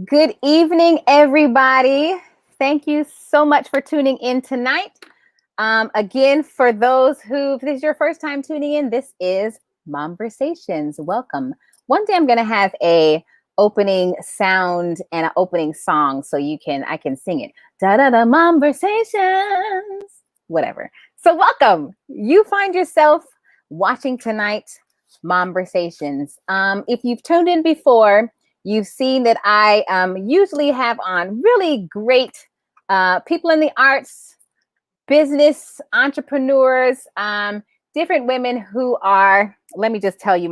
Good evening, everybody. Thank you so much for tuning in tonight. Again, for those who, if this is your first time tuning in, this is Mom-Versations. Welcome. One day I'm going to have a opening sound and an opening song so I can sing it. Da da da Mom-Versations. Whatever. So welcome. You find yourself watching tonight Mom-Versations. If you've tuned in before, you've seen that I usually have on really great people in the arts, business, entrepreneurs, different women who are, let me just tell you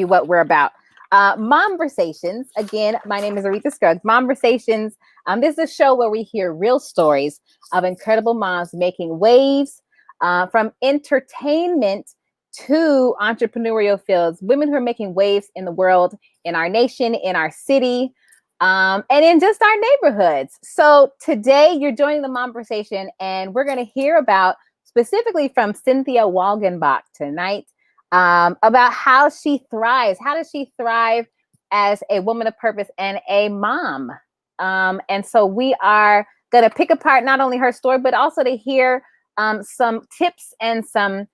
what we're about. Mom-Versations. Again, my name is Aretha Scruggs. Mom-Versations. This is a show where we hear real stories of incredible moms making waves from entertainment to entrepreneurial fields, women who are making waves in the world, in our nation, in our city, and in just our neighborhoods. So today you're joining the Mom-Versation, and we're going to hear about specifically from Cynthia Walgenbach tonight about how she thrives. How does she thrive as a woman of purpose and a mom? And so we are going to pick apart not only her story, but also to hear some tips and some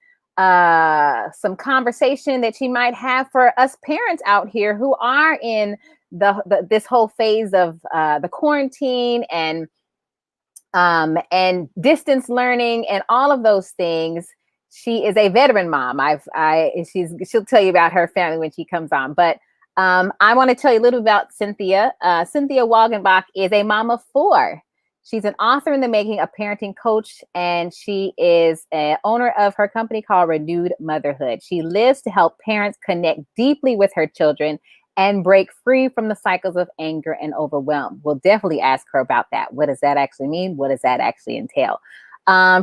conversation that she might have for us parents out here who are in this whole phase of the quarantine and distance learning and all of those things. She is a veteran mom. She'll tell you about her family when she comes on. But I want to tell you a little about Cynthia. Cynthia Walgenbach is a mom of four. She's an author in the making, a parenting coach, and she is an owner of her company called Renewed Motherhood. She lives to help parents connect deeply with her children and break free from the cycles of anger and overwhelm. We'll definitely ask her about that. What does that actually mean? What does that actually entail?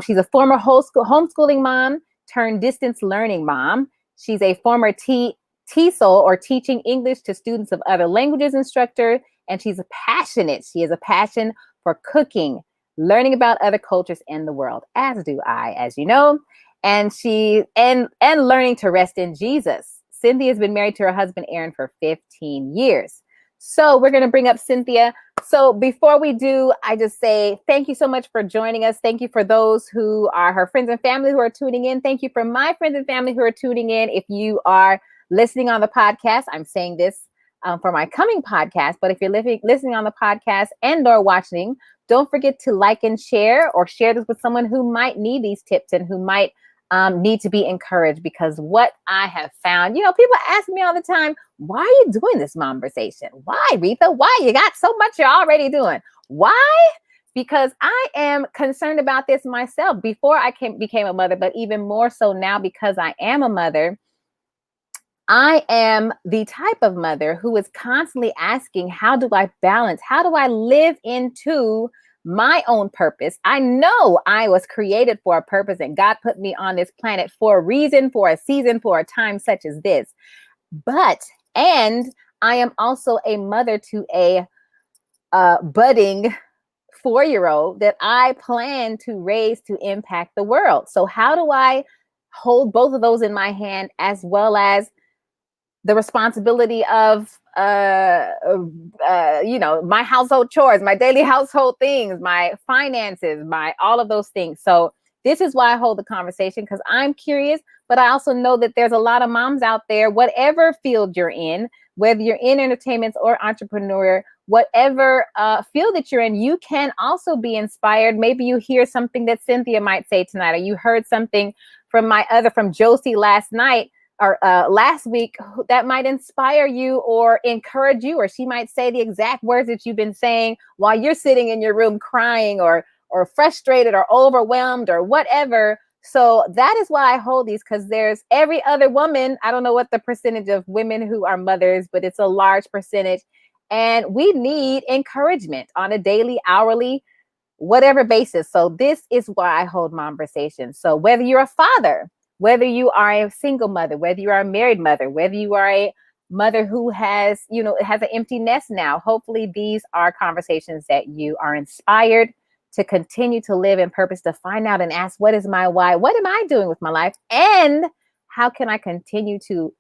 She's a former homeschooling mom turned distance learning mom. She's a former TESOL or teaching English to students of other languages instructor, and she has a passion for cooking, learning about other cultures in the world, as do I, as you know, and learning to rest in Jesus. Cynthia has been married to her husband, Aaron, for 15 years. So we're going to bring up Cynthia. So before we do, I just say thank you so much for joining us. Thank you for those who are her friends and family who are tuning in. Thank you for my friends and family who are tuning in. If you are listening on the podcast, I'm saying this for my coming podcast, but if you're listening on the podcast and or watching, don't forget to like and share, or share this with someone who might need these tips and who might need to be encouraged. Because what I have found, people ask me all the time, why are you doing this Mom-Versation? Why, Retha? Why? You got so much you're already doing. Why? Because I am concerned about this myself before I became a mother, but even more so now because I am a mother. I am the type of mother who is constantly asking, how do I balance? How do I live into my own purpose? I know I was created for a purpose, and God put me on this planet for a reason, for a season, for a time such as this. And I am also a mother to a budding 4-year-old that I plan to raise to impact the world. So how do I hold both of those in my hand, as well as the responsibility of, my household chores, my daily household things, my finances, all of those things. So this is why I hold the conversation, because I'm curious, but I also know that there's a lot of moms out there, whatever field you're in, whether you're in entertainment or entrepreneur, whatever field that you're in, you can also be inspired. Maybe you hear something that Cynthia might say tonight, or you heard something from Josie last night, or last week, that might inspire you or encourage you, or she might say the exact words that you've been saying while you're sitting in your room crying or frustrated or overwhelmed or whatever. So that is why I hold these, because there's every other woman. I don't know what the percentage of women who are mothers, but it's a large percentage. And we need encouragement on a daily, hourly, whatever basis. So this is why I hold Mom-Versations. So whether you're a father, whether you are a single mother, whether you are a married mother, whether you are a mother who has an empty nest now, hopefully these are conversations that you are inspired to continue to live in purpose, to find out and ask, what is my why? What am I doing with my life? And how can I continue to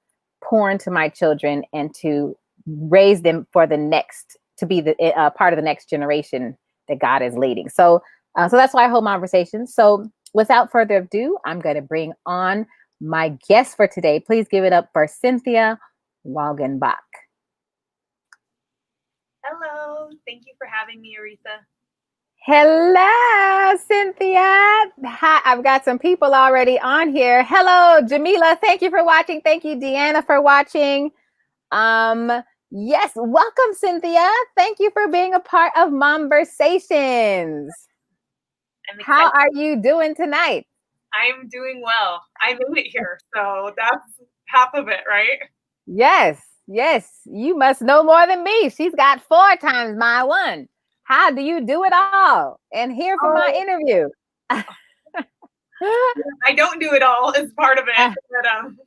pour into my children and to raise them for the next to be the part of the next generation that God is leading. So that's why I hold Mom-Versations. So without further ado, I'm going to bring on my guest for today. Please give it up for Cynthia Walgenbach. Hello. Thank you for having me, Aretha. Hello, Cynthia. Hi, I've got some people already on here. Hello, Jamila. Thank you for watching. Thank you, Deanna, for watching. Yes, welcome, Cynthia. Thank you for being a part of Mom-Versations. How are you doing tonight? I'm doing well. I made it here, so that's half of it, right? Yes, yes. You must know more than me. She's got 4 times my one. How do you do it all? And here for my interview. I don't do it all as part of it,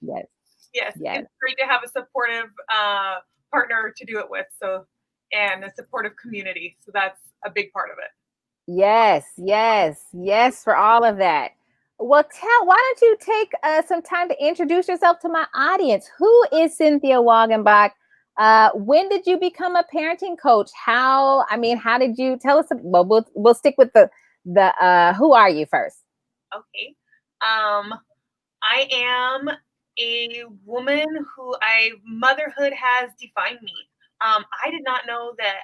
but yes, it's great to have a supportive partner to do it with. So, and a supportive community. So that's a big part of it. Yes, for all of that. Well, why don't you take some time to introduce yourself to my audience? Who is Cynthia Walgenbach? When did you become a parenting coach? How did you tell us? Well, we'll stick with the who are you first? Okay. I am a woman who motherhood has defined me. I did not know that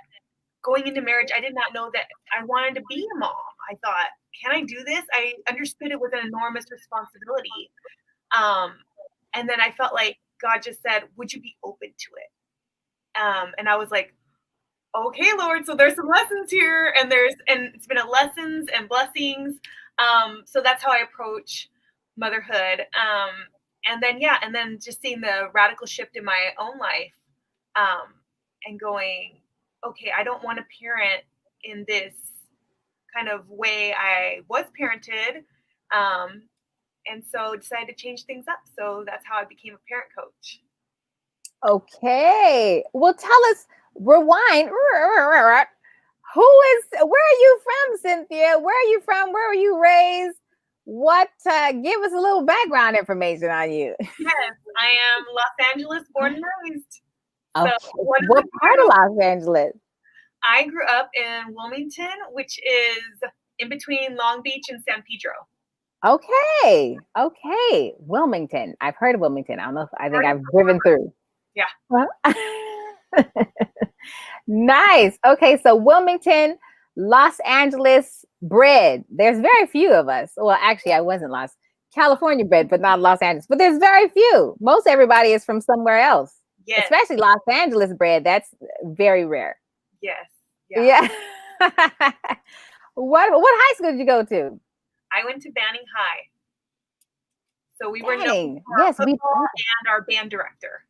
going into marriage, I did not know that I wanted to be a mom. I thought, can I do this? I understood it was an enormous responsibility. And then I felt like God just said, would you be open to it? And I was like, okay, Lord, so there's some lessons here, and it's been a lessons and blessings. So that's how I approach motherhood. And then just seeing the radical shift in my own life, and going, okay, I don't want to parent in this kind of way I was parented. And so decided to change things up. So that's how I became a parent coach. Okay. Well, tell us, rewind. Where are you from, Cynthia? Where are you from? Where were you raised? Give us a little background information on you. Yes, I am Los Angeles born and raised. Okay. What part of Los Angeles? I grew up in Wilmington, which is in between Long Beach and San Pedro. Okay. Wilmington. I've heard of Wilmington. I think I've driven through. Yeah. Nice. Okay, so Wilmington, Los Angeles bred. There's very few of us. Well, actually, I wasn't California bred, but not Los Angeles. But there's very few. Most everybody is from somewhere else. Yes. Especially Los Angeles bred. That's very rare. Yes. Yeah. What high school did you go to? I went to Banning High. So we were known for our football and our band director.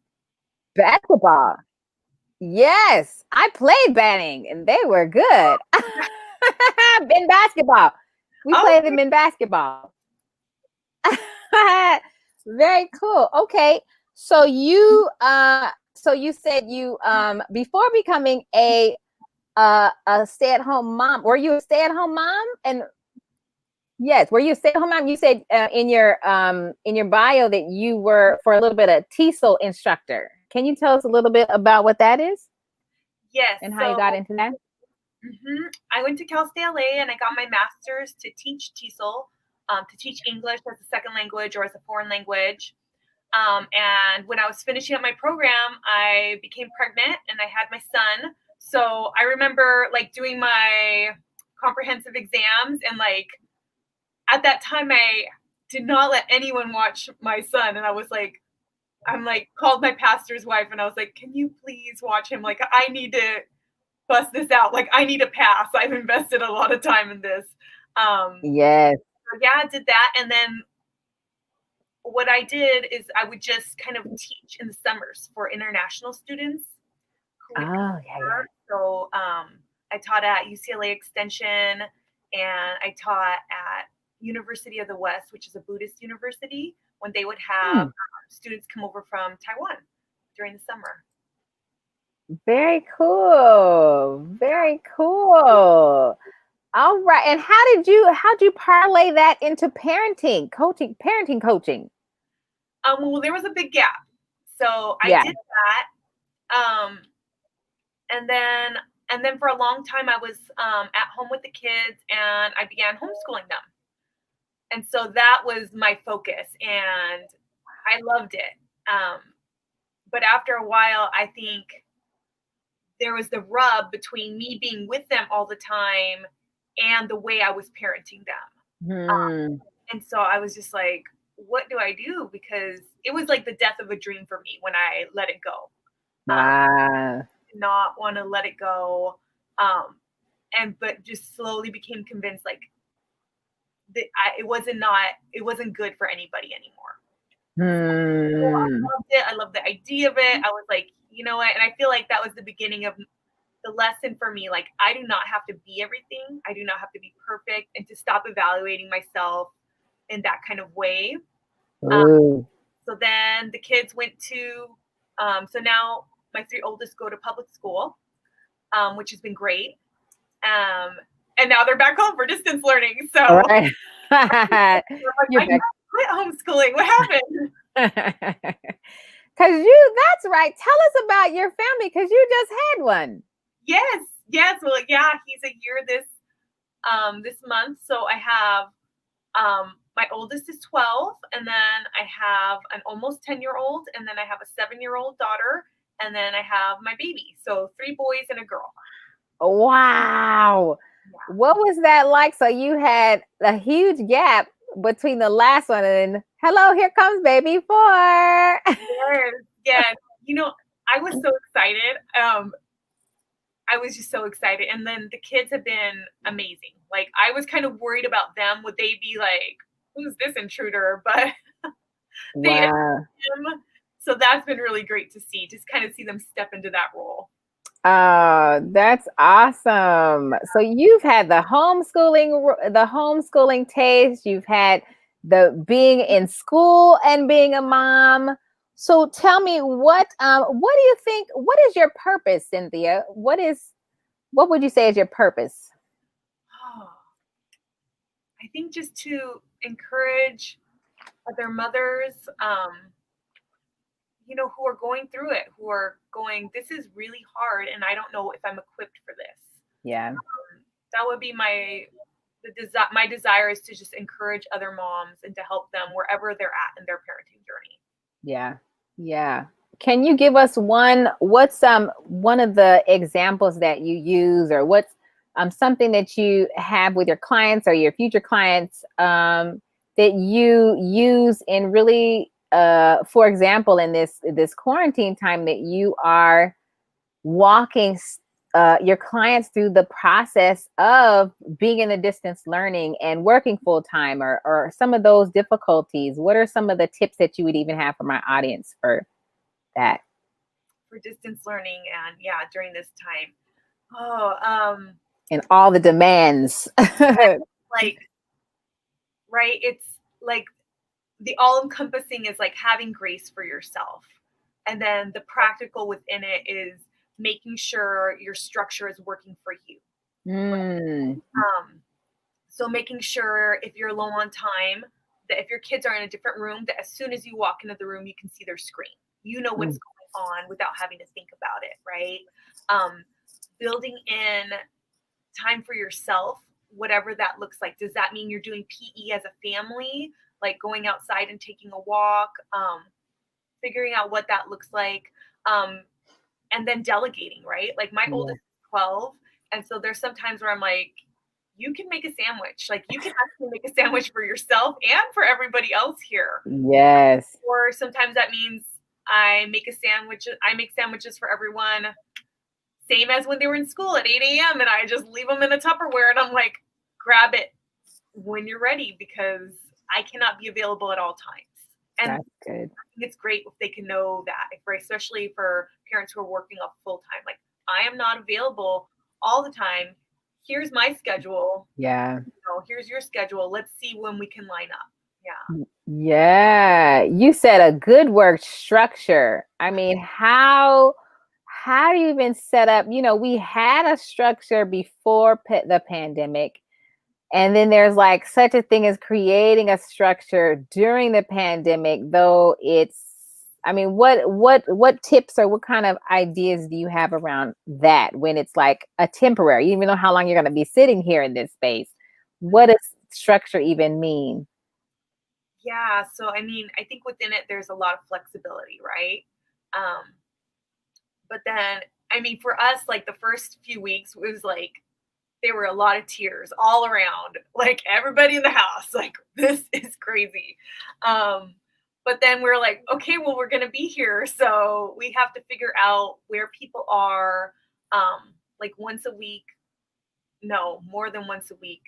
Basketball. Yes, I played Banning and they were good. In basketball. We played them in basketball. Very cool. Okay. So you said you before becoming a stay-at-home mom, were you a stay-at-home mom? And yes, were you a stay-at-home mom? You said in your bio that you were for a little bit a TESOL instructor. Can you tell us a little bit about what that is? Yes. And how you got into that? Mm-hmm. I went to Cal State LA and I got my master's to teach TESOL, to teach English as a second language or as a foreign language. And when I was finishing up my program, I became pregnant and I had my son. So I remember doing my comprehensive exams, and at that time I did not let anyone watch my son. And I was called my pastor's wife and I was like, can you please watch him? I need to bust this out. I need a pass. I've invested a lot of time in this. Yes. So yeah, I did that. And then what I did is I would just kind of teach in the summers for international students. So I taught at UCLA Extension and I taught at University of the West, which is a Buddhist university, when they would have students come over from Taiwan during the summer. Very cool. Very cool. All right. And how'd you parlay that into parenting coaching? Well, there was a big gap. So I did that. And then And then for a long time, I was at home with the kids, and I began homeschooling them. And so that was my focus, and I loved it. Um, but after a while, I think there was the rub between me being with them all the time and the way I was parenting them. Hmm. And so I was just like, what do I do? Because it was like the death of a dream for me when I let it go. Wow. Did not want to let it go. But just slowly became convinced like that it wasn't good for anybody anymore. So I Hmm. loved it. I loved the idea of it. I was like, you know what? And I feel like that was the beginning of the lesson for me. Like, I do not have to be everything. I do not have to be perfect, and to stop evaluating myself in that kind of way. Um, Ooh. so then the kids went to, so now my three oldest go to public school, which has been great. And now they're back home for distance learning. So All I'm right. like, You're I back. quit homeschooling. What happened? Cause that's right. Tell us about your family, cause you just had one. Yes, yes. Well, yeah, he's a year this month. So I have my oldest is 12, and then I have an almost 10-year-old, and then I have a 7-year-old daughter, and then I have my baby. So 3 boys and a girl. Wow. Yeah. What was that like? So you had a huge gap between the last one and hello, here comes baby 4. Yes, yes. I was so excited. I was just so excited. And then the kids have been amazing. Like, I was kind of worried about them. Would they be like, who's this intruder? But they Wow. so that's been really great to see. Just kind of see them step into that role. That's awesome. So you've had the homeschooling taste. You've had the being in school and being a mom. So tell me what do you think, what is your purpose, Cynthia? What would you say is your purpose? Oh, I think just to encourage other mothers, who are going through it, who are going, this is really hard, and I don't know if I'm equipped for this. Yeah. That would be my desire, is to just encourage other moms and to help them wherever they're at in their parenting journey. Yeah. Yeah. Can you give us what's one of the examples that you use, or what's something that you have with your clients or your future clients that you use in really for example, in this quarantine time, that you are walking your clients through the process of being in the distance learning and working full time, or some of those difficulties? What are some of the tips that you would even have for my audience for that? For distance learning, and yeah, during this time. Oh, And all the demands. like, right? It's like the all encompassing is like having grace for yourself. And then the practical within it is making sure your structure is working for you. Mm, So making sure, if you're low on time, that if your kids are in a different room, that as soon as you walk into the room, you can see their screen. You know what's mm, going on without having to think about it, right? Um, Building in time for yourself, whatever that looks like. Does that mean you're doing PE as a family, like going outside and taking a walk, figuring out what that looks like, and then delegating, right? Like, my yeah. oldest is 12, and so there's some times where I'm like, you can make a sandwich. Like, you can actually make a sandwich for yourself and for everybody else here. Yes. Or sometimes that means I make sandwiches for everyone, same as when they were in school at 8 a.m. and I just leave them in a Tupperware, and I'm like, grab it when you're ready, because I cannot be available at all times. And That's good. I think it's great if they can know that, especially for parents who are working up full time. Like, I am not available all the time. Here's my schedule. Yeah. Here's your schedule. Let's see when we can line up. Yeah. Yeah. You said a good word, structure. I mean, how do you even set up? We had a structure before the pandemic. And then there's like such a thing as creating a structure during the pandemic, though I mean, what tips or what kind of ideas do you have around that when it's like a temporary? You even know how long you're going to be sitting here in this space. What does structure even mean? Yeah, so I mean, I think within it there's a lot of flexibility, right? Um, but then, I mean, for us, like the first few weeks was like there were a lot of tears all around, like everybody in the house, like this is crazy. Um, but then we're like, okay, well, we're gonna be here, so we have to figure out where people are, like once a week. No, more than once a week.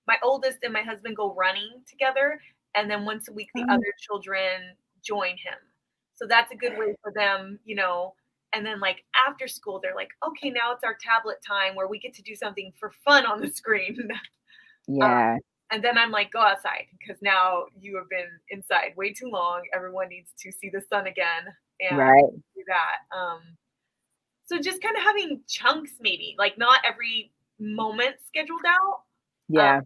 My oldest and my husband go running together, and then once a week the Um, other children join him. So that's a good way for them, you know. And then like after school, they're like, okay, now it's our tablet time where we get to do something for fun on the screen. uh, yeah, and then I'm like, go outside because now you have been inside way too long. Everyone needs to see the sun again and right. do that. So just kind of having chunks, maybe like not every moment scheduled out, um, Yeah,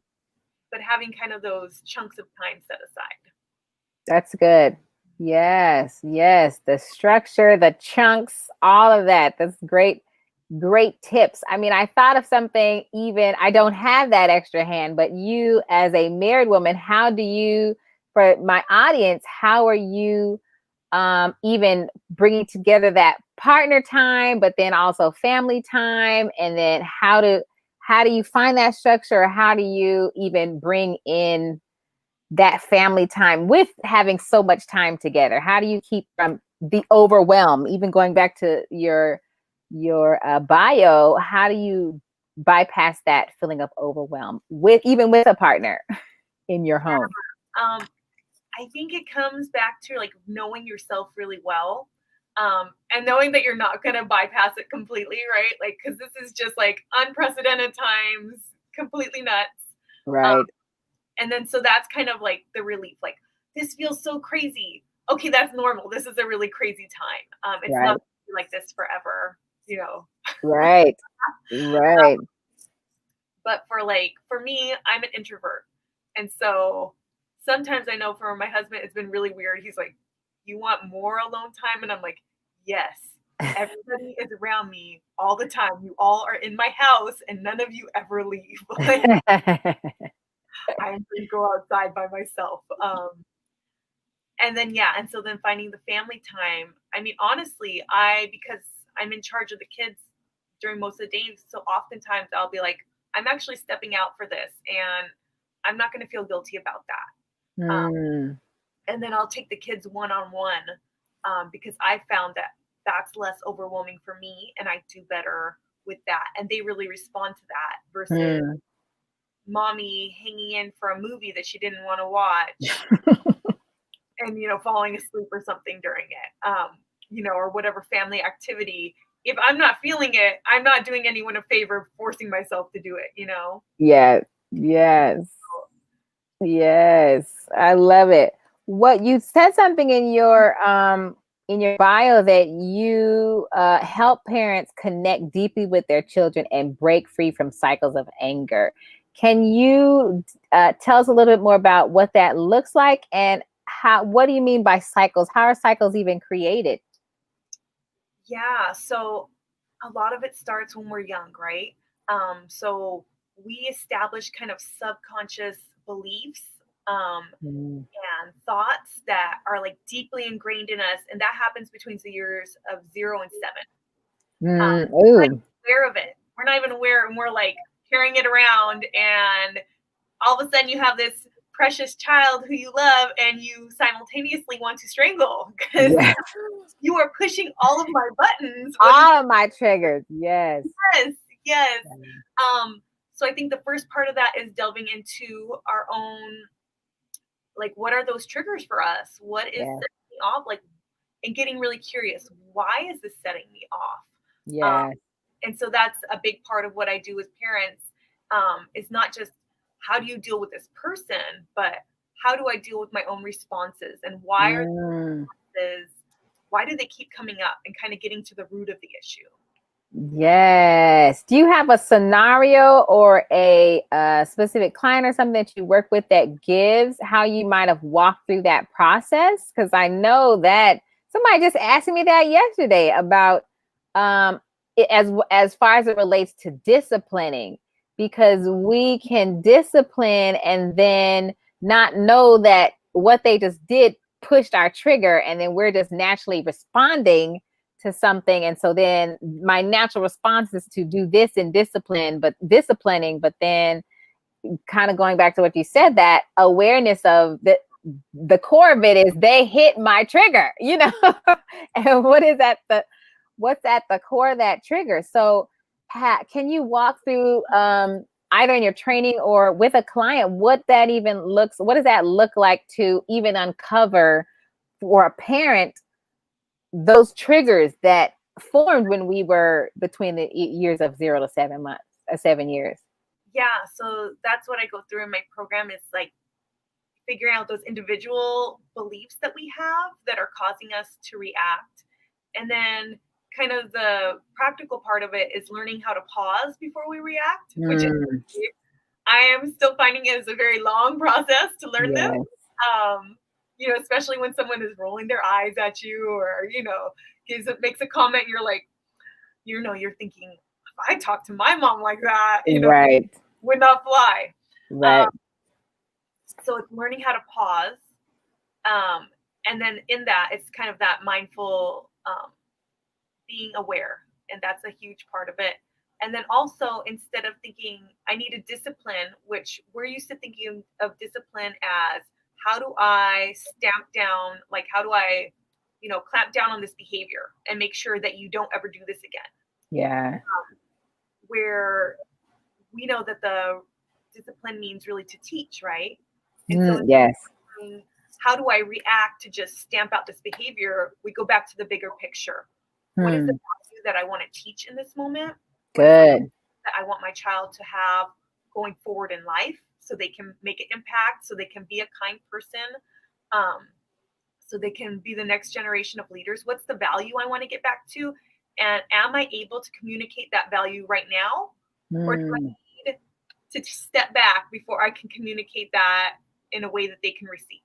but having kind of those chunks of time set aside. that's good. Yes, yes. The structure, the chunks, all of that. That's great, great tips. I mean, I thought of something even, I don't have that extra hand, but you as a married woman, how do you, for my audience, how are you even bringing together that partner time, but then also family time? And then how do you find that structure? Or how do you even bring in that family time with having so much time together? How do you keep from the overwhelm? Even going back to your bio, how do you bypass that feeling of overwhelm with even with a partner in your home? Um, I think it comes back to like knowing yourself really well. And knowing that you're not going to bypass it completely, right? Like, because this is just like unprecedented times, completely nuts. Um, Right, and then so that's kind of like the relief. Like, this feels so crazy. Okay, that's normal. This is a really crazy time. It's not right, gonna be like this forever, you know. right, right. But for me, I'm an introvert. And so sometimes I know for my husband it's been really weird. He's like, "You want more alone time?" And I'm like, "Yes. Everybody is around me all the time. You all are in my house and none of you ever leave." Like I'm going to go outside by myself. And then yeah, and so then finding the family time. I mean, honestly, I because I'm in charge of the kids during most of the days, so oftentimes I'll be like, I'm actually stepping out for this, and I'm not going to feel guilty about that. Mm, And then I'll take the kids one on one because I found that that's less overwhelming for me, and I do better with that, and they really respond to that versus mm. mommy hanging in for a movie that she didn't want to watch and falling asleep or something during it, or whatever family activity. If I'm not feeling it, I'm not doing anyone a favor forcing myself to do it. Yes, yes. Yes, I love it. What you said something in your bio that you help parents connect deeply with their children and break free from cycles of anger. Can you tell us a little bit more about what that looks like and how? What do you mean by cycles? How are cycles even created? Yeah, so a lot of it starts when we're young, right? So we establish kind of subconscious beliefs um, Mm. and thoughts that are like deeply ingrained in us, and that happens between the years of 0 and 7. Mm, We're not ooh, aware of it. We're not even aware, and we're like carrying it around, and all of a sudden you have this precious child who you love, and you simultaneously want to strangle because yes. you are pushing all of my buttons. What do you? All of my triggers. Yes. Yes, yes. So I think the first part of that is delving into our own, like, what are those triggers for us? What is Yes. setting me off? Like, and getting really curious. Why is this setting me off? Yes. And so that's a big part of what I do with parents. Is not just how do you deal with this person, but how do I deal with my own responses and Mm. why do they keep coming up and kind of getting to the root of the issue? Yes. Do you have a scenario or a specific client or something that you work with that gives how you might have walked through that process? Because I know that Somebody just asked me that yesterday about as far as it relates to disciplining, because we can discipline and then not know that what they just did pushed our trigger, and then we're just naturally responding to something. And so then my natural response is to do this in disciplining, but then kind of going back to what you said, that awareness of the core of it is they hit my trigger, and what's at the core of that trigger. So Pat, can you walk through either in your training or with a client, what does that look like to even uncover for a parent those triggers that formed when we were between the years of 0 to 7 months, 7 years? Yeah, so that's what I go through in my program, is like figuring out those individual beliefs that we have that are causing us to react. And then kind of the practical part of it is learning how to pause before we react, which is, I am still finding it is a very long process to learn Yes. this. Especially when someone is rolling their eyes at you, or, makes a comment, you're like, you're thinking, if I talk to my mom like that, Right. would not fly. Right. So it's learning how to pause. And then in that, it's kind of that mindful being aware. And that's a huge part of it. And then also, instead of thinking, I need a discipline, which we're used to thinking of discipline as, how do I stamp down, like, how do I, clamp down on this behavior and make sure that you don't ever do this again? Yeah. Where we know that the discipline means really to teach, right? And so Yes. how do I react to just stamp out this behavior? We go back to the bigger picture. What is the value that I want to teach in this moment? Good. That I want my child to have going forward in life, so they can make an impact, so they can be a kind person, so they can be the next generation of leaders. What's the value I want to get back to? And am I able to communicate that value right now? Or do I need to step back before I can communicate that in a way that they can receive?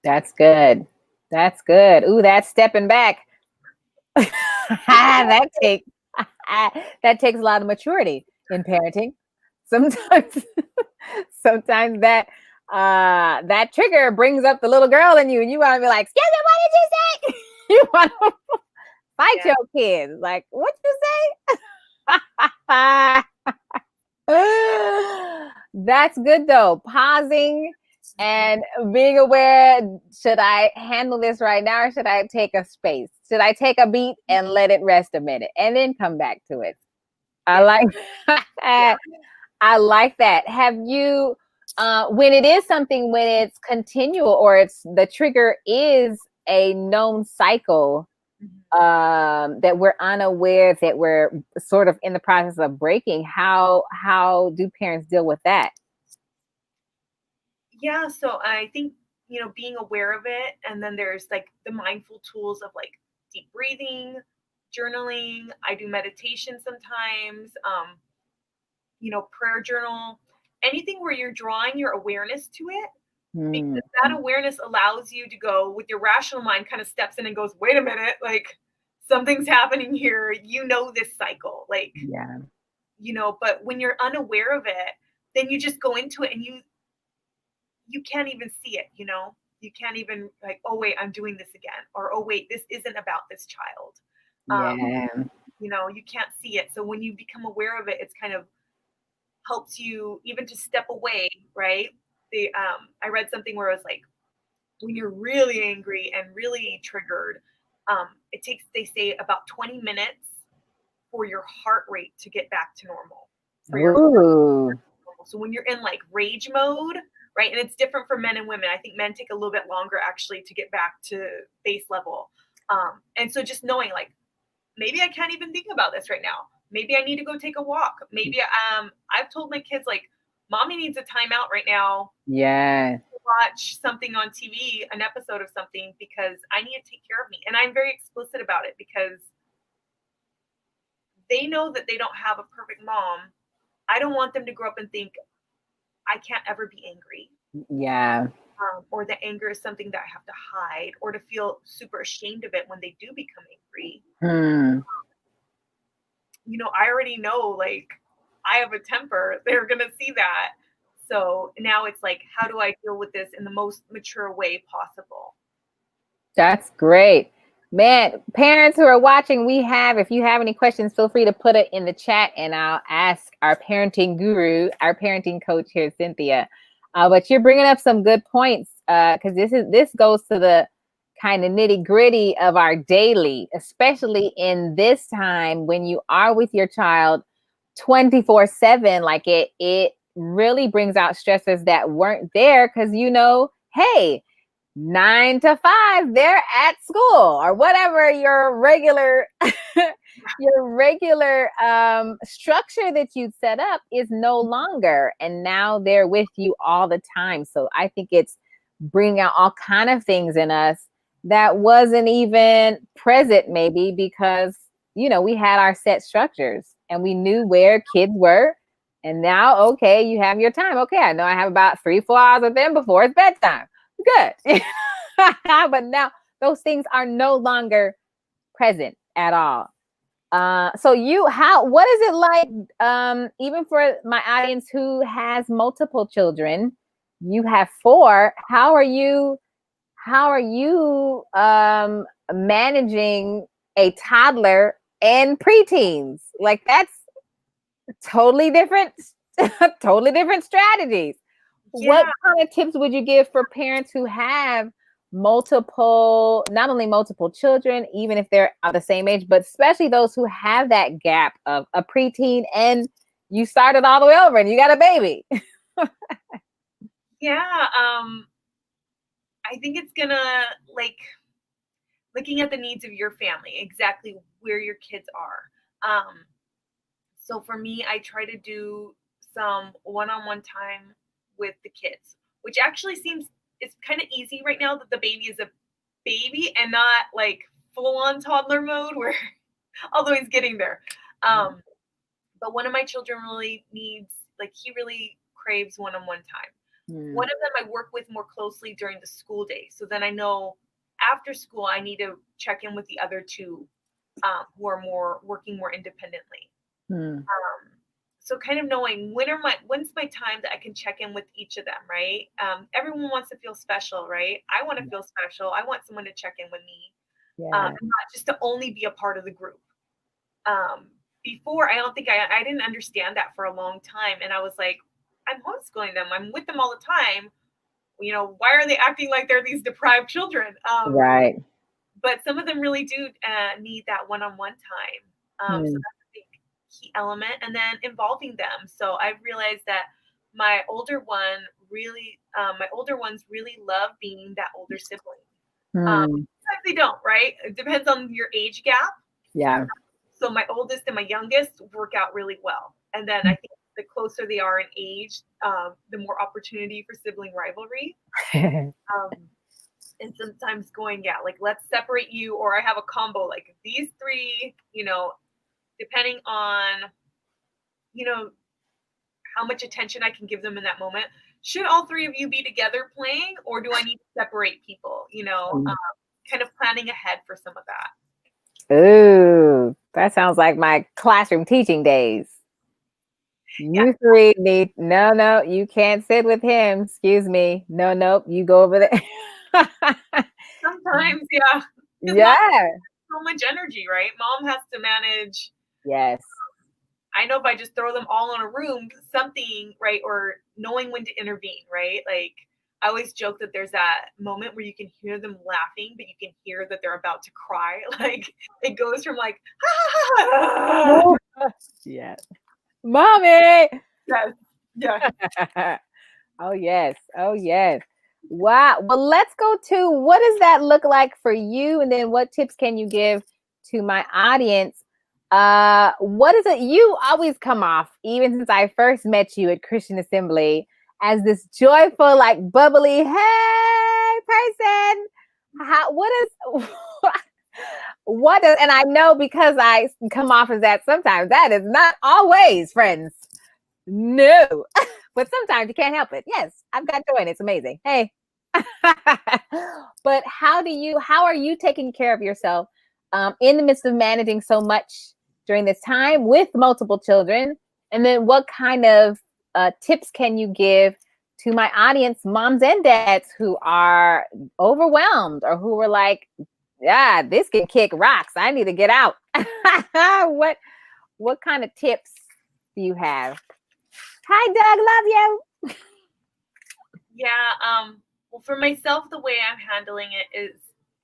That's good. That's good. Ooh, that's stepping back. that takes a lot of maturity in parenting. Sometimes that trigger brings up the little girl in you, and you want to be like, "Excuse me, what did you say?" You want to fight your kids. Like, what you say? That's good though. Pausing and being aware. Should I handle this right now, or should I take a space? Should I take a beat and let it rest a minute and then come back to it? I like that. I like that. Have you, when it is something, when it's continual, or it's the trigger is a known cycle, that we're unaware, that we're sort of in the process of breaking, how do parents deal with that? Yeah, so I think, being aware of it, and then there's like the mindful tools of like deep breathing, journaling. I do meditation sometimes, prayer journal, anything where you're drawing your awareness to it, because that awareness allows you to go with your rational mind, kind of steps in and goes, wait a minute, like something's happening here. This cycle, like, but when you're unaware of it, then you just go into it and you can't even see it, you can't even like, oh wait, I'm doing this again, or oh wait, this isn't about this child. You can't see it. So when you become aware of it, it's kind of helps you even to step away, right? I read something where it was like, when you're really angry and really triggered, it takes, they say, about 20 minutes for your heart rate to get back to normal. So when you're in like rage mode, right? And it's different for men and women. I think men take a little bit longer actually to get back to base level. And so just knowing like, maybe I can't even think about this right now. Maybe I need to go take a walk. Maybe I've told my kids like, mommy needs a timeout right now. Yeah. Watch something on TV, an episode of something, because I need to take care of me. And I'm very explicit about it because they know that they don't have a perfect mom. I don't want them to grow up and think I can't ever be angry. Yeah. or the anger is something that I have to hide or to feel super ashamed of it when they do become angry. Hmm. I already know, like, I have a temper. They're going to see that. So now it's like, how do I deal with this in the most mature way possible? That's great. Man, parents who are watching, if you have any questions, feel free to put it in the chat and I'll ask our parenting guru, our parenting coach here, Cynthia. But you're bringing up some good points because this goes to the kind of nitty gritty of our daily, especially in this time when you are with your child 24/7. Like it really brings out stressors that weren't there because hey, 9 to 5, they're at school or whatever your regular structure that you set up is no longer. And now they're with you all the time. So I think it's bringing out all kind of things in us that wasn't even present maybe because, we had our set structures and we knew where kids were. And now, okay, you have your time. Okay, I know I have about 3-4 hours with them before it's bedtime. Good. But now those things are no longer present at all. So what is it like, even for my audience who has multiple children, you have 4, how are you managing a toddler and preteens? Like that's totally different, totally different strategies. Yeah. What kind of tips would you give for parents who have not only multiple children, even if they're of the same age, but especially those who have that gap of a preteen and you started all the way over and you got a baby? Yeah. I think it's gonna, like, looking at the needs of your family, exactly where your kids are. So for me, I try to do some one-on-one time with the kids, which actually seems it's kind of easy right now that the baby is a baby and not like full-on toddler mode where although he's getting there. Um, but one of my children really needs, like, he really craves one-on-one time. One of them I work with more closely during the school day. So then I know after school I need to check in with the other two who are working more independently. So kind of knowing when's my time that I can check in with each of them, right? Everyone wants to feel special, right? I want to feel special. I want someone to check in with me, and not just to only be a part of the group. Before, I don't think I didn't understand that for a long time, and I was like, I'm homeschooling them. I'm with them all the time. Why are they acting like they're these deprived children? Right. But some of them really do need that one-on-one time. So that's a big key element. And then involving them. So I've realized that my older ones really love being that older sibling. Sometimes they don't, right? It depends on your age gap. Yeah. So my oldest and my youngest work out really well. And then I think the closer they are in age, the more opportunity for sibling rivalry. And sometimes going, like, let's separate you, or I have a combo, like these 3, depending on, how much attention I can give them in that moment. Should all 3 of you be together playing, or do I need to separate people? Kind of planning ahead for some of that. Ooh, that sounds like my classroom teaching days. You 3 need, no, you can't sit with him. Excuse me. No, you go over there. Sometimes, yeah. Yeah. So much energy, right? Mom has to manage. Yes. I know if I just throw them all in a room, something, right? Or knowing when to intervene, right? Like, I always joke that there's that moment where you can hear them laughing, but you can hear that they're about to cry. Like, it goes from like, yes. Mommy. Yes. Yeah. Oh, yes. Oh, yes. Wow. Well, let's go to what does that look like for you? And then what tips can you give to my audience? What is it? You always come off, even since I first met you at Christian Assembly, as this joyful, like bubbly, hey person. And I know because I come off as that sometimes, that is not always, friends. No. But sometimes you can't help it. Yes, I've got joy and it's amazing. Hey. But how are you taking care of yourself in the midst of managing so much during this time with multiple children? And then what kind of tips can you give to my audience, moms and dads who are overwhelmed or who are like, yeah, this can kick rocks. I need to get out. What kind of tips do you have? Hi, Doug. Love you. Yeah. Well, for myself, the way I'm handling it is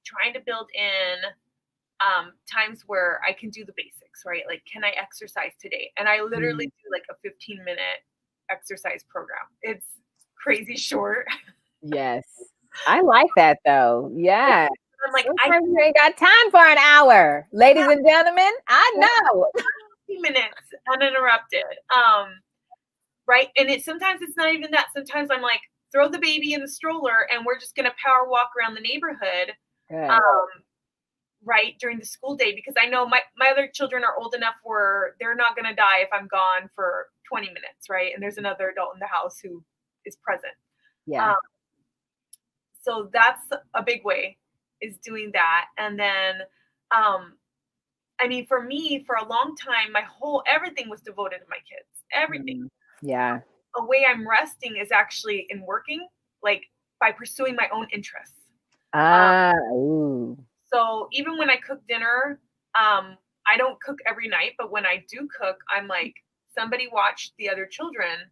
trying to build in times where I can do the basics, right? Like, can I exercise today? And I literally do like a 15-minute exercise program. It's crazy short. Yes. I like that though. Yeah. I'm like, I Sometimes can you ain't got time for an hour. Ladies and gentlemen, I do know. 15 minutes uninterrupted. Right. And sometimes it's not even that. Sometimes I'm like, throw the baby in the stroller and we're just gonna power walk around the neighborhood. Good. Right, during the school day, because I know my other children are old enough where they're not going to die if I'm gone for 20 minutes, right? And there's another adult in the house who is present. Yeah. So that's a big way, is doing that. And then, I mean, for me, for a long time, everything was devoted to my kids, everything. Yeah. A way I'm resting is actually in working, like by pursuing my own interests. Ooh. So even when I cook dinner, I don't cook every night, but when I do cook, I'm like, somebody watch the other children,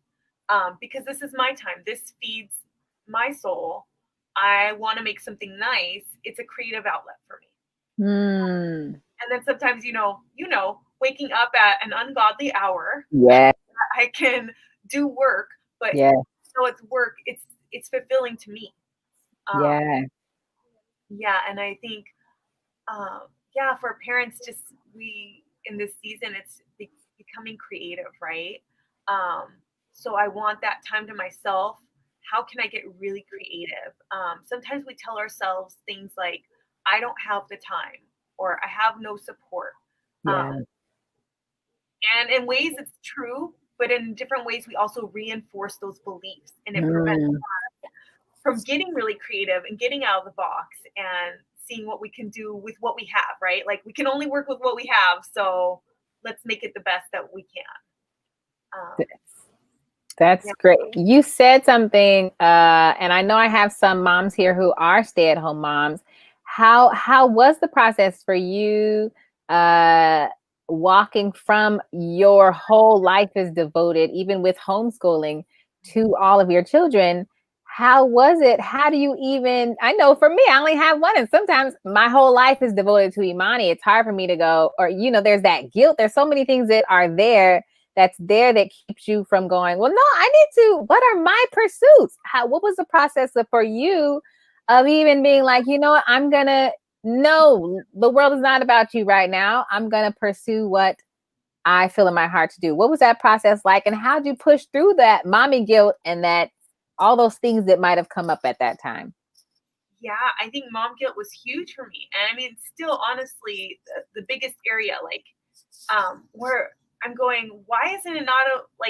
because this is my time. This feeds my soul. I want to make something nice. It's a creative outlet for me. And then sometimes, waking up at an ungodly hour, Yeah. I can do work, but Yeah. so it's work. It's fulfilling to me. Yeah. Yeah, and I think yeah, for parents, just we in this season, it's becoming creative, right? Um, so I want that time to myself. How can I get really creative? Sometimes we tell ourselves things like, I don't have the time, or I have no support. Yeah. And in ways it's true, but in different ways, we also reinforce those beliefs, and it prevents from getting really creative and getting out of the box and seeing what we can do with what we have, right? Like, we can only work with what we have, so let's make it the best that we can. That's Yeah. great. You said something, and I know I have some moms here who are stay-at-home moms. How was the process for you walking from your whole life is devoted, even with homeschooling, to all of your children? How was it? How do you even, I know for me, I only have one, and sometimes my whole life is devoted to Imani. It's hard for me to go, or, there's that guilt. There's so many things that are there that keeps you from going, well, no, I need to, what are my pursuits? What was the process for you of even being like, what, no, the world is not about you right now. I'm going to pursue what I feel in my heart to do. What was that process like? And how'd you push through that mommy guilt and that all those things that might have come up at that time? Yeah, I think mom guilt was huge for me. And I mean, still, honestly, the biggest area, like, where I'm going, why isn't it not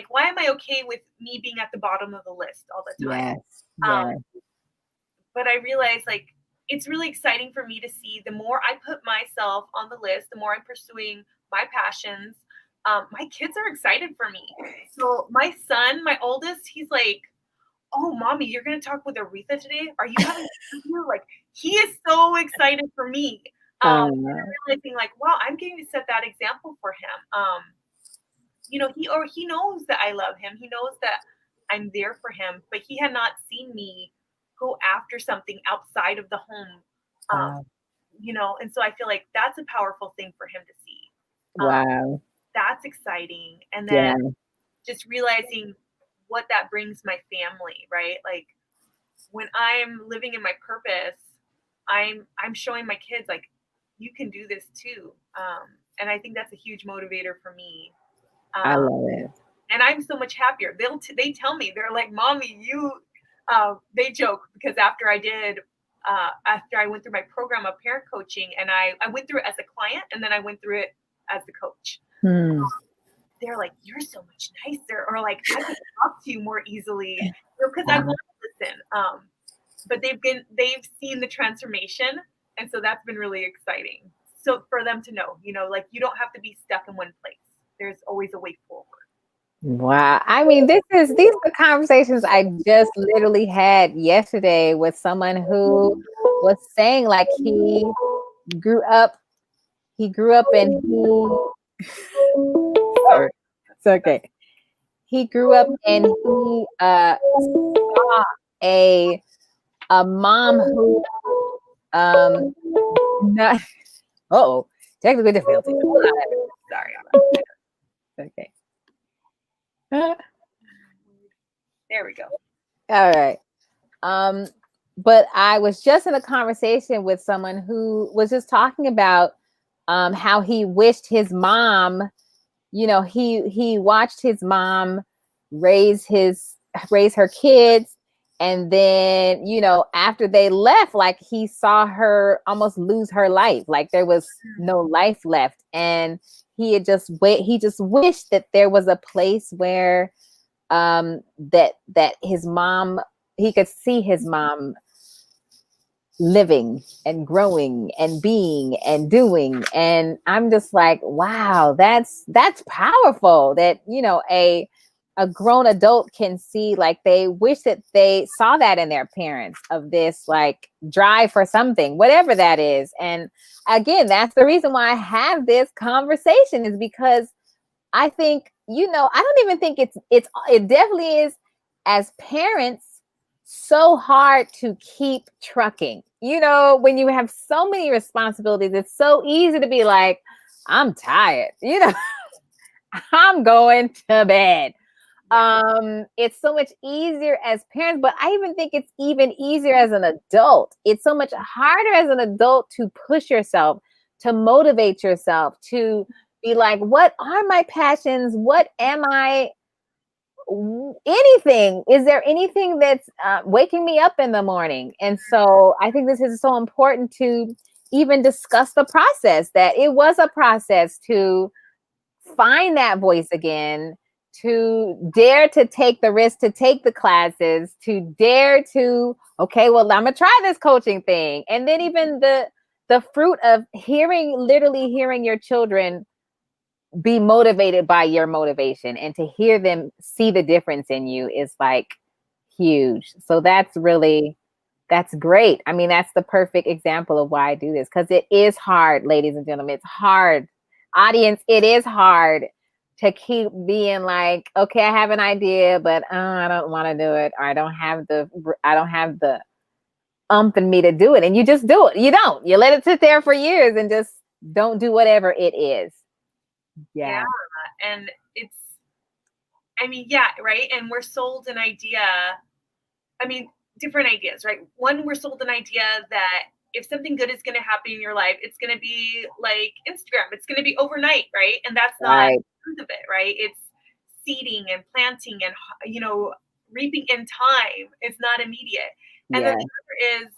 why am I okay with me being at the bottom of the list all the time? Yes. Yeah. But I realized, like, it's really exciting for me to see the more I put myself on the list, the more I'm pursuing my passions. My kids are excited for me. So my son, my oldest, he's like, "Oh, mommy, you're gonna talk with Aretha today? Are you having an interview?" Like, he is so excited for me. And I'm realizing, like, wow, I'm getting to set that example for him. He knows that I love him. He knows that I'm there for him, but he had not seen me go after something outside of the home. Um, and so I feel like that's a powerful thing for him to see. Wow. That's exciting. And Yeah. then just realizing what that brings my family, right? Like, when I'm living in my purpose, I'm showing my kids, like, you can do this too. And I think that's a huge motivator for me. I love it. And I'm so much happier. They tell me, they're like, "Mommy, they joke because after I went through my program of parent coaching, and I went through it as a client, and then I went through it as the coach. They're like, "You're so much nicer," or like, "I can talk to you more easily," because I want to listen. but they've seen the transformation, and so that's been really exciting. So for them to know, like you don't have to be stuck in one place. There's always a way forward. Wow. I mean, these are the conversations I just literally had yesterday with someone who was saying like grew up, he grew up and sorry, it's okay. He grew up and he saw a mom who not technical difficulty. Sorry about that. Okay. There we go. All right. But I was just in a conversation with someone who was just talking about how he wished his mom, he watched his mom raise her kids, and then after they left, like he saw her almost lose her life, like there was no life left, and he just wished that there was a place where that his mom, he could see his mom living and growing and being and doing. And I'm just like, wow, that's powerful that a grown adult can see, like they wish that they saw that in their parents, of this like drive for something, whatever that is. And again, that's the reason why I have this conversation, is because I think, I don't even think it definitely is, as parents, so hard to keep trucking. When you have so many responsibilities, it's so easy to be like, I'm tired, I'm going to bed. It's so much easier as parents, but I even think it's even easier as an adult. It's so much harder as an adult to push yourself, to motivate yourself, to be like, what are my passions? What am I? Anything. Is there anything that's waking me up in the morning? And so I think this is so important to even discuss the process, that it was a process to find that voice again, to dare to take the risk, to take the classes, to dare to, okay, well, I'm gonna try this coaching thing. And then even the fruit of literally hearing your children be motivated by your motivation, and to hear them see the difference in you is like huge. So that's great. I mean, that's the perfect example of why I do this, because it is hard, ladies and gentlemen. It's hard. Audience, it is hard to keep being like, okay, I have an idea, but I don't want to do it, or I don't have the in me to do it. And you just do it. You let it sit there for years and just don't do whatever it is. Yeah. And right. And we're sold an idea. Different ideas, right? One, we're sold an idea that if something good is going to happen in your life, it's going to be like Instagram. It's going to be overnight, right? And that's not the truth of it, right? It's seeding and planting and, reaping in time. It's not immediate. And then the other is,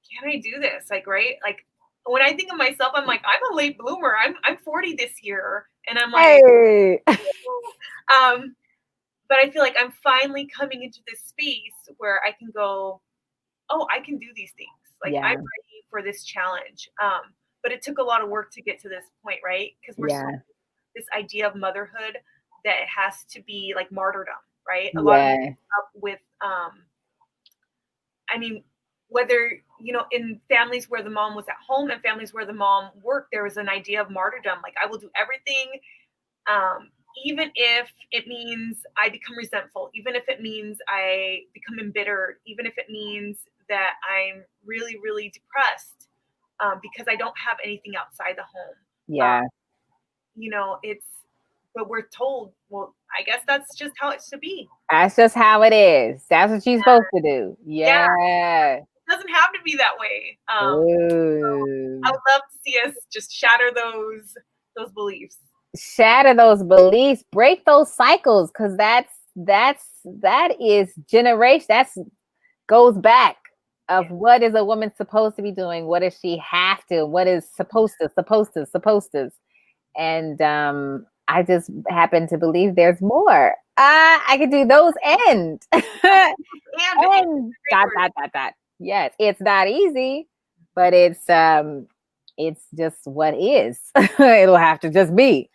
can I do this? Like, right? Like, when I think of myself, I'm like, I'm a late bloomer. I'm 40 this year. And I'm like, hey. But I feel like I'm finally coming into this space where I can go, oh, I can do these things. Like, I'm ready for this challenge. But it took a lot of work to get to this point, right? Because we're so, this idea of motherhood that it has to be like martyrdom, right? A lot of up with, whether, in families where the mom was at home and families where the mom worked, there was an idea of martyrdom. Like, I will do everything, even if it means I become resentful, even if it means I become embittered, even if it means that I'm really, really depressed because I don't have anything outside the home. Yeah. But we're told, well, I guess that's just how it should be. That's just how it is. That's what you're supposed to do. Yeah. It doesn't have to be that way. So I would love to see us just shatter those beliefs. Shatter those beliefs, break those cycles, because that is generation. That's goes back of what is a woman supposed to be doing? What does she have to? What is supposed to? And I just happen to believe there's more. I could do those and dot. Yes, it's not easy, but it's just what is. It'll have to just be.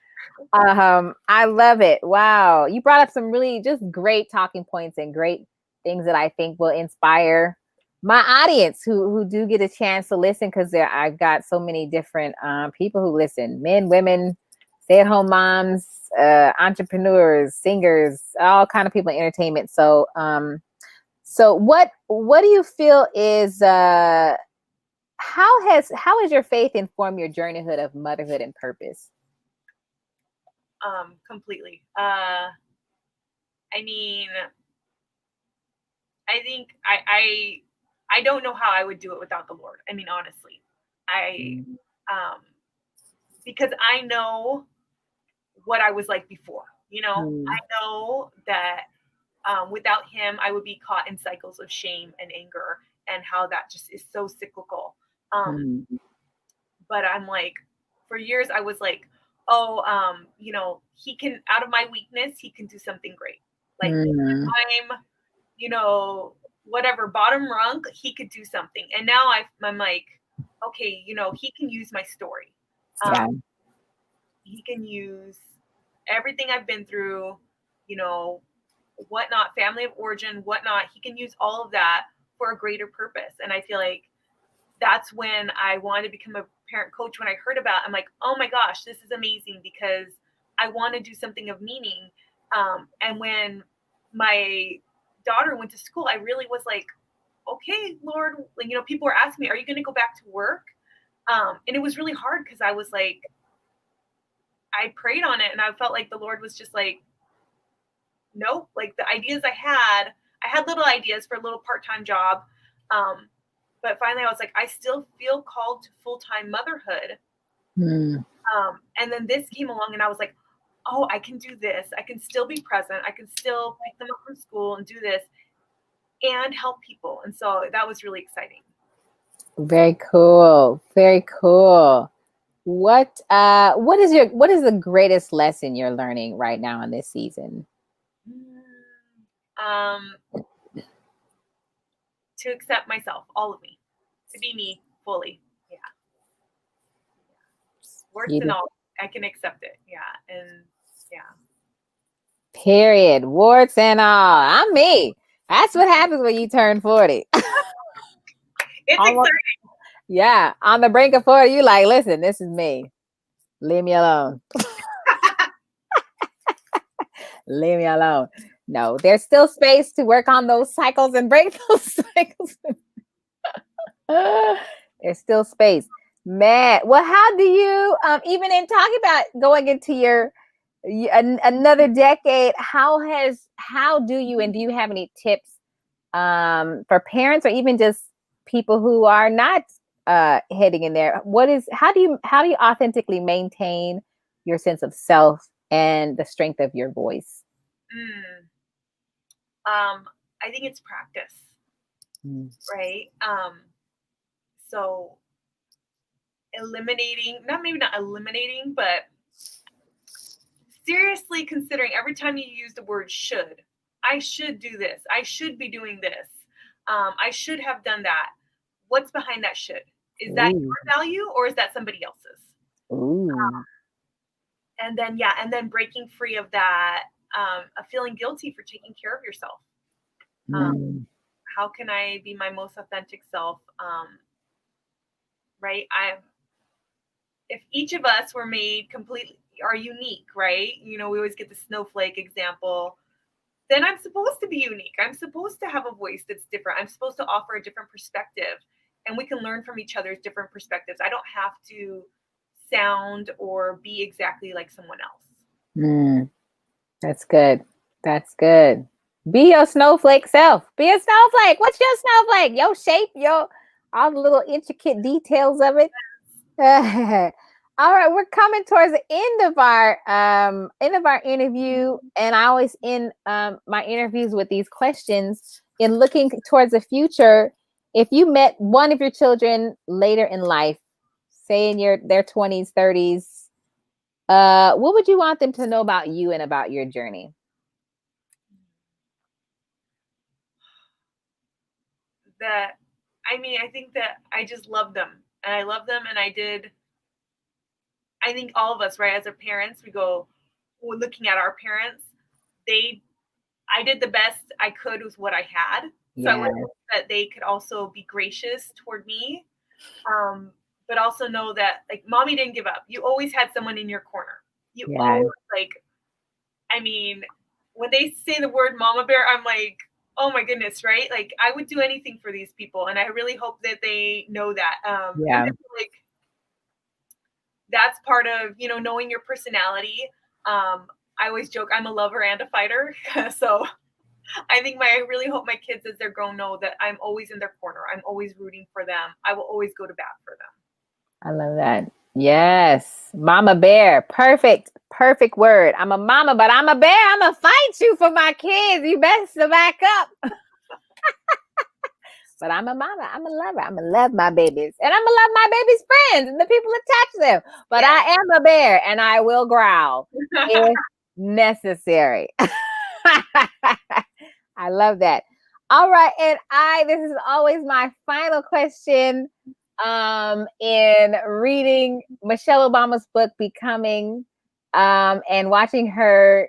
I love it. Wow. You brought up some really just great talking points and great things that I think will inspire my audience who do get a chance to listen, because I've got so many different people who listen, men, women, stay-at-home moms, entrepreneurs, singers, all kind of people in entertainment. So what do you feel is how has your faith informed your journeyhood of motherhood and purpose? Completely. I mean, I think I don't know how I would do it without the Lord. I mean, honestly, I um, because I know what I was like before. I Mm, know that without Him, I would be caught in cycles of shame and anger, and how that just is so cyclical. Um, mm, but I'm like, for years I was like, oh, He can, out of my weakness, He can do something great. Like mm, I'm, you know, whatever bottom rung, He could do something. And now I'm like, okay, He can use my story. yeah. He can use everything I've been through, you know, whatnot, family of origin, whatnot. He can use all of that for a greater purpose. And I feel like that's when I wanted to become a parent coach. When I heard about it, I'm like, oh my gosh, this is amazing, because I want to do something of meaning. And when my daughter went to school, I really was like, okay, Lord, people were asking me, are you going to go back to work? And it was really hard because I was like, I prayed on it and I felt like the Lord was just like, nope. Like the ideas I had little ideas for a little part-time job. Um, but finally I was like, I still feel called to full-time motherhood. Mm, And then this came along and I was like, oh, I can do this. I can still be present. I can still pick them up from school and do this and help people. And so that was really exciting. very cool. Very cool. What is the greatest lesson you're learning right now in this season? Um, to accept myself, all of me, to be me fully. Yeah. Warts and Beautiful. all, I can accept it. Yeah. And yeah. Period. Warts and all. I'm me. That's what happens when you turn 40. It's Almost. exciting. Yeah. On the brink of 40, you like, listen, this is me. Leave me alone. Leave me alone. No, there's still space to work on those cycles and break those cycles. There's still space. Man, well, how do you, even in talking about going into another decade, how do you, and do you have any tips for parents or even just people who are not heading in there? How do you authentically maintain your sense of self and the strength of your voice? Mm. I think it's practice, Mm. right? So eliminating, not maybe not eliminating, but seriously considering every time you use the word should. I should do this. I should be doing this. I should have done that. What's behind that should? Is that Ooh. your value or is that somebody else's? Ooh. And then, yeah, and then breaking free of that, of feeling guilty for taking care of yourself. Um, Mm. how can I be my most authentic self? Right? If each of us were made completely are unique, right? We always get the snowflake example. Then I'm supposed to be unique. I'm supposed to have a voice that's different. I'm supposed to offer a different perspective, and we can learn from each other's different perspectives. I don't have to sound or be exactly like someone else. Mm. That's good. That's good. Be your snowflake self. Be a snowflake. What's your snowflake? Your shape, your all the little intricate details of it. All right, we're coming towards the end of our interview, and I always end my interviews with these questions. In looking towards the future, if you met one of your children later in life, say in their 20s, 30s, what would you want them to know about you and about your journey? That I mean, I think that I just love them, and I love them, and I think all of us, right, as our parents, we're looking at our parents. I did the best I could with what I had. So I would hope that they could also be gracious toward me, but also know that, like, mommy didn't give up. You always had someone in your corner. You always, like, I mean, when they say the word mama bear, I'm like, oh my goodness, right? Like, I would do anything for these people, and I really hope that they know that. Like, that's part of, knowing your personality. I always joke I'm a lover and a fighter. So I really hope my kids, as they're grown, know that I'm always in their corner. I'm always rooting for them. I will always go to bat for them. I love that. Yes. Mama bear. Perfect. Perfect word. I'm a mama, but I'm a bear. I'm going to fight you for my kids. You best to back up. But I'm a mama. I'm a lover. I'm going to love my babies. And I'm going to love my babies' friends and the people attached to them. But I am a bear and I will growl if necessary. I love that. All right. And this is always my final question. In reading Michelle Obama's book, Becoming, and watching her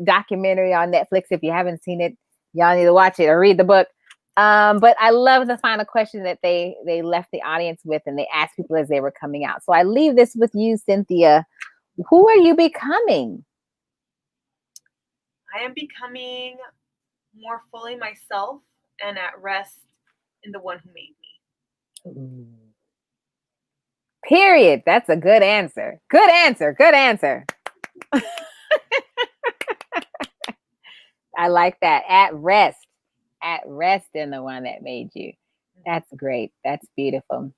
documentary on Netflix. If you haven't seen it, y'all need to watch it or read the book. But I love the final question that they left the audience with, and they asked people as they were coming out. So I leave this with you, Cynthia. Who are you becoming? I am becoming more fully myself and at rest in the one who made me. Period. That's a good answer. Good answer. Good answer. I like that. At rest in the one that made you. That's great. That's beautiful.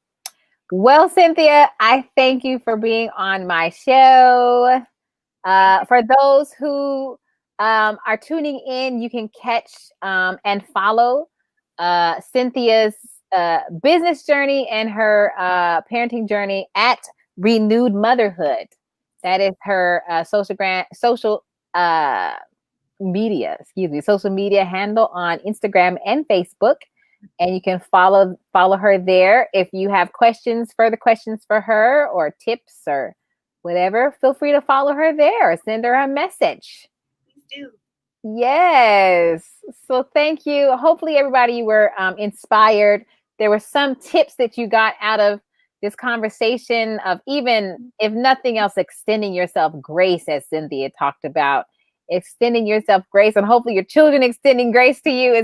Well, Cynthia, I thank you for being on my show. For those who are tuning in, you can catch and follow Cynthia's business journey and her parenting journey at Renewed Motherhood. That is her social media handle on Instagram and Facebook. And you can follow her there. If you have further questions for her or tips or whatever, feel free to follow her there or send her a message. Please do. Yes. So thank you. Hopefully everybody were inspired. There were some tips that you got out of this conversation of, even if nothing else, extending yourself grace, as Cynthia talked about, extending yourself grace, and hopefully your children extending grace to you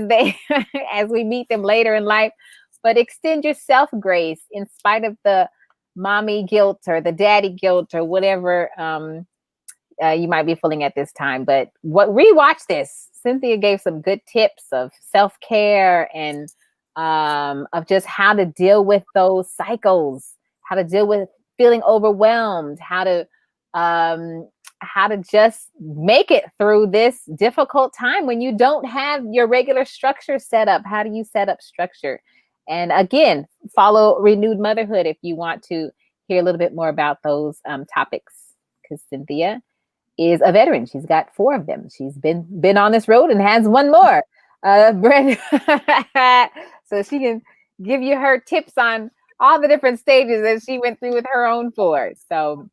as we meet them later in life. But extend yourself grace in spite of the mommy guilt or the daddy guilt or whatever you might be feeling at this time. But rewatch this. Cynthia gave some good tips of self-care and of just how to deal with those cycles, how to deal with feeling overwhelmed, how to just make it through this difficult time when you don't have your regular structure set up. How do you set up structure? And again, follow Renewed Motherhood if you want to hear a little bit more about those topics, because Cynthia is a veteran. She's got 4 of them. She's been on this road and has 1 more. So she can give you her tips on all the different stages that she went through with her own 4. So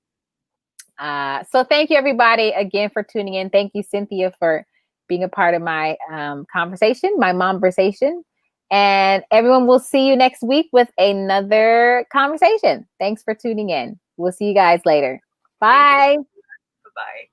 thank you, everybody, again, for tuning in. Thank you, Cynthia, for being a part of my conversation, my Mom-Versation. And everyone, will see you next week with another conversation. Thanks for tuning in. We'll see you guys later. Bye. Bye-bye.